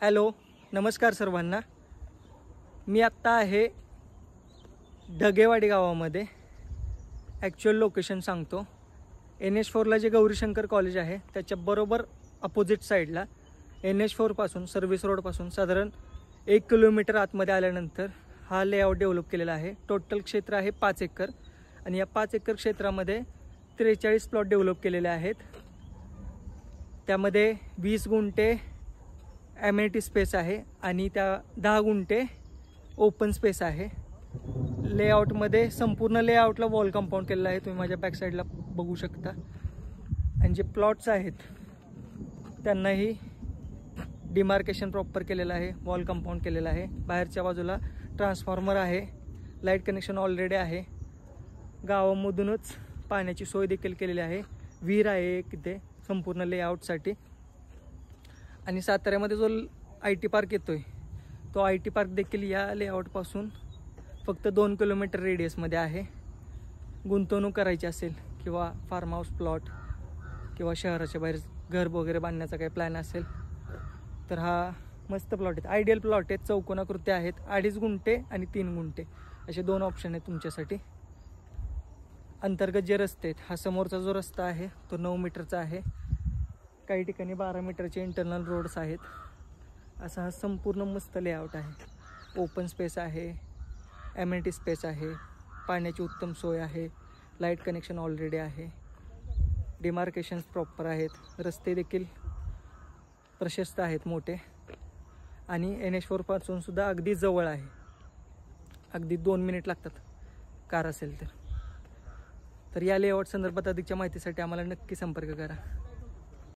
Hello, नमस्कार सर्वांना. मी आत्ता आहे ढगेवाडी गावामध्ये. ॲक्च्युअल लोकेशन सांगतो. NH4ला जे गौरीशंकर कॉलेज आहे त्याच्या बरोबर अपोजिट साईडला NH4पासून सर्व्हिस रोडपासून साधारण 1 किलोमीटर आतमध्ये आल्यानंतर हा लेआउट डेव्हलप केलेला आहे. टोटल क्षेत्र आहे 5 एकर आणि या 5 एकर क्षेत्रामध्ये 43 प्लॉट डेव्हलप केलेले आहेत. त्यामध्ये 20 गुंठे ॲमेनिटी स्पेस आहे आणि त्या 10 गुंठे ओपन स्पेस आहे. लेआउटमध्ये संपूर्ण लेआउटला वॉल कंपाऊंड केलेलं आहे. तुम्ही माझ्या बॅक साईडला बघू शकता. आणि जे प्लॉट्स आहेत त्यांनाही डिमार्केशन प्रॉपर केलेलं आहे, वॉल कंपाऊंड केलेलं आहे. बाहेरच्या बाजूला ट्रान्सफॉर्मर आहे, लाईट कनेक्शन ऑलरेडी आहे. गावामधूनच पाण्याची सोय देखील केलेली आहे. विहीर आहे एक इथे संपूर्ण लेआउटसाठी. आणि साताऱ्यामध्ये जो IT पार्क येतोय तो IT पार्क देखील या लेआउटपासून फक्त 2 किलोमीटर रेडियसमध्ये आहे. गुंतवणूक करायची असेल किंवा फार्म हाऊस प्लॉट किंवा शहराच्या बाहेर घर वगैरे बांधण्याचा काही प्लॅन असेल तर हा मस्त प्लॉट आहेत. आयडियल प्लॉट आहेत, चौकोनाकृती आहेत. 2.5 गुंठे आणि 3 गुंठे असे 2 ऑप्शन आहेत तुमच्यासाठी. अंतर्गत जे रस्ते आहेत, हा समोरचा जो रस्ता आहे तो 9 मीटरचा आहे. काही ठिकाणी 12 मीटरचे इंटरनल रोड्स आहेत. असा हा संपूर्ण मस्त लेआउट आहे. ओपन स्पेस आहे, ॲमेनिटी स्पेस आहे, पाण्याची उत्तम सोय आहे, लाईट कनेक्शन ऑलरेडी आहे, डिमार्केशन्स प्रॉपर आहेत, रस्ते देखील प्रशस्त आहेत, मोठे. आणि NH4पासून सुद्धा अगदी जवळ आहे. अगदी 2 मिनिट लागतात कार असेल तर. या लेआउट संदर्भात अधिकच्या माहितीसाठी आम्हाला नक्की संपर्क करा.